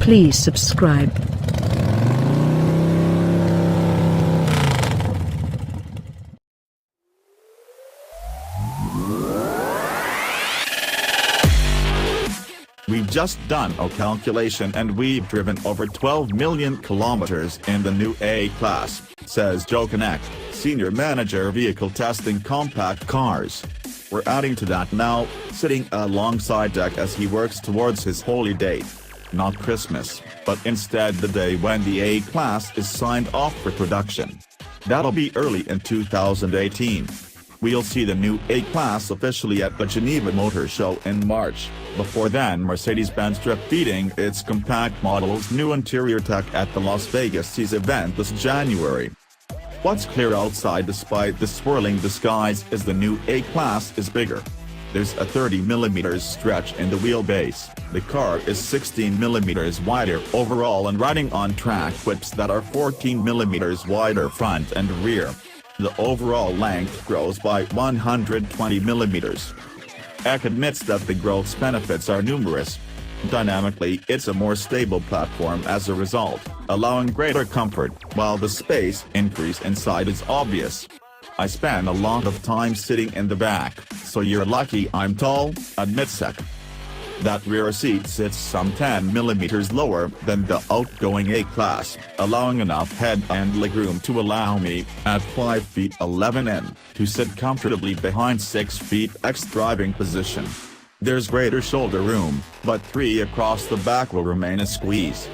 Please subscribe. We've just done a calculation and we've driven over 12 million kilometers in the new A-Class, says Joe Connect, Senior Manager Vehicle Testing Compact Cars. We're adding to that now, sitting alongside Jack as he works towards his holy date. Not Christmas, but instead the day when the A-Class is signed off for production. That'll be early in 2018. We'll see the new A-Class officially at the Geneva Motor Show in March. Before then, Mercedes-Benz drip-feeding its compact model's new interior tech at the Las Vegas CES event this January. What's clear outside despite the swirling disguise is the new A-Class is bigger. There's a 30mm stretch in the wheelbase, the car is 16mm wider overall and riding on track whips that are 14mm wider front and rear. The overall length grows by 120mm. EK admits that the growth's benefits are numerous. Dynamically, it's a more stable platform as a result, allowing greater comfort, while the space increase inside is obvious. I spend a lot of time sitting in the back, so you're lucky I'm tall, admits EK. That rear seat sits some 10mm lower than the outgoing A-Class, allowing enough head and legroom to allow me, at 5 feet 11 in, to sit comfortably behind 6 feet X driving position. There's greater shoulder room, but 3 across the back will remain a squeeze.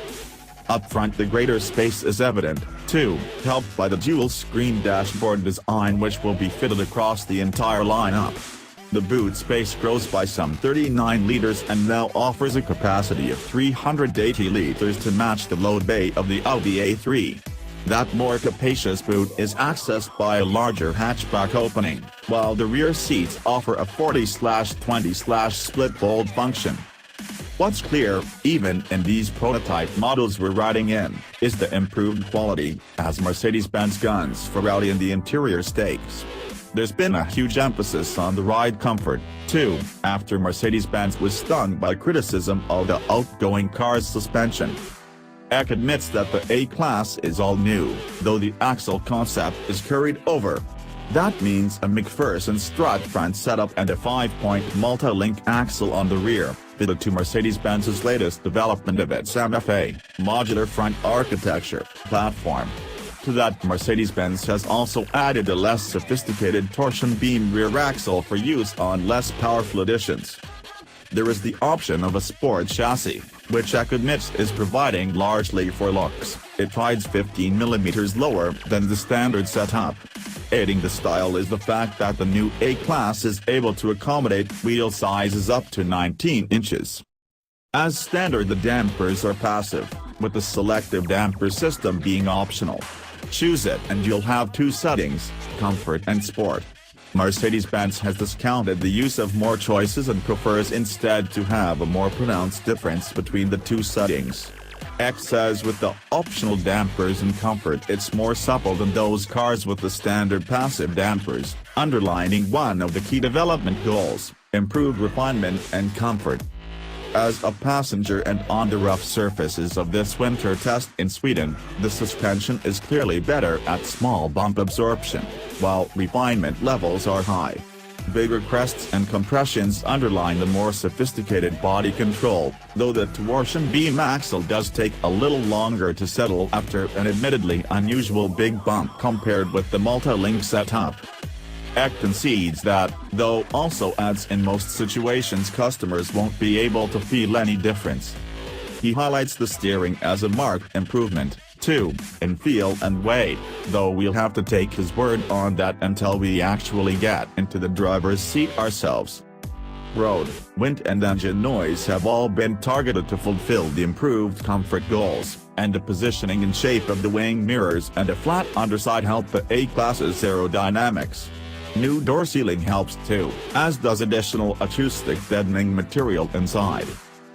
Up front the greater space is evident, too, helped by the dual-screen dashboard design which will be fitted across the entire lineup. The boot space grows by some 39 liters and now offers a capacity of 380 liters to match the load bay of the Audi A3. That more capacious boot is accessed by a larger hatchback opening, while the rear seats offer a 40/20/split fold function. What's clear, even in these prototype models we're riding in, is the improved quality, as Mercedes-Benz guns for Audi in the interior stakes. There's been a huge emphasis on the ride comfort, too, after Mercedes-Benz was stung by criticism of the outgoing car's suspension. EK admits that the A-Class is all new, though the axle concept is carried over. That means a McPherson strut front setup and a 5-point multi-link axle on the rear, fitted to Mercedes-Benz's latest development of its MFA, modular front architecture, platform. To that, Mercedes-Benz has also added a less sophisticated torsion beam rear axle for use on less powerful editions. There is the option of a sport chassis, which EK admits is providing largely for looks. It rides 15mm lower than the standard setup. Aiding the style is the fact that the new A-Class is able to accommodate wheel sizes up to 19 inches. As standard, the dampers are passive, with the selective damper system being optional. Choose it and you'll have 2 settings, comfort and sport. Mercedes-Benz has discounted the use of more choices and prefers instead to have a more pronounced difference between the 2 settings. EK says with the optional dampers and comfort it's more supple than those cars with the standard passive dampers, underlining one of the key development goals, improved refinement and comfort. As a passenger and on the rough surfaces of this winter test in Sweden, the suspension is clearly better at small bump absorption, while refinement levels are high. Bigger crests and compressions underline the more sophisticated body control, though the torsion beam axle does take a little longer to settle after an admittedly unusual big bump compared with the multi-link setup. EK concedes that, though also adds in most situations customers won't be able to feel any difference. He highlights the steering as a marked improvement, too, in feel and weight, though we'll have to take his word on that until we actually get into the driver's seat ourselves. Road, wind and engine noise have all been targeted to fulfill the improved comfort goals, and the positioning and shape of the wing mirrors and a flat underside help the A-Class's aerodynamics. New door sealing helps too, as does additional acoustic deadening material inside.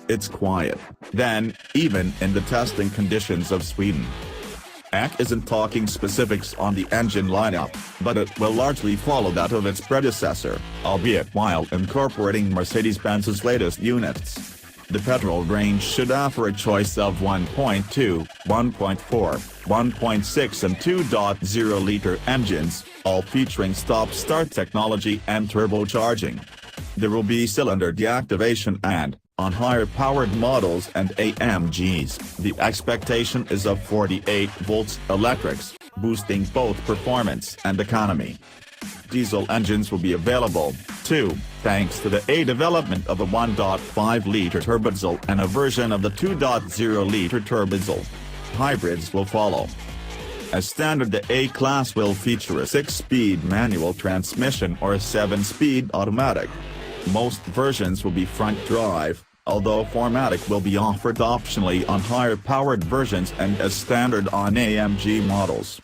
It's quiet, then, even in the testing conditions of Sweden. EK isn't talking specifics on the engine lineup, but it will largely follow that of its predecessor, albeit while incorporating Mercedes-Benz's latest units. The petrol range should offer a choice of 1.2, 1.4, 1.6 and 2.0-liter engines, all featuring stop-start technology and turbocharging. There will be cylinder deactivation and, on higher-powered models and AMGs, the expectation is of 48 volts electrics, boosting both performance and economy. Diesel engines will be available, too, thanks to the development of a 1.5-liter turbodiesel and a version of the 2.0-liter turbodiesel. Hybrids will follow. As standard, the A-Class will feature a 6-speed manual transmission or a 7-speed automatic. Most versions will be front-drive, although 4MATIC will be offered optionally on higher-powered versions and as standard on AMG models.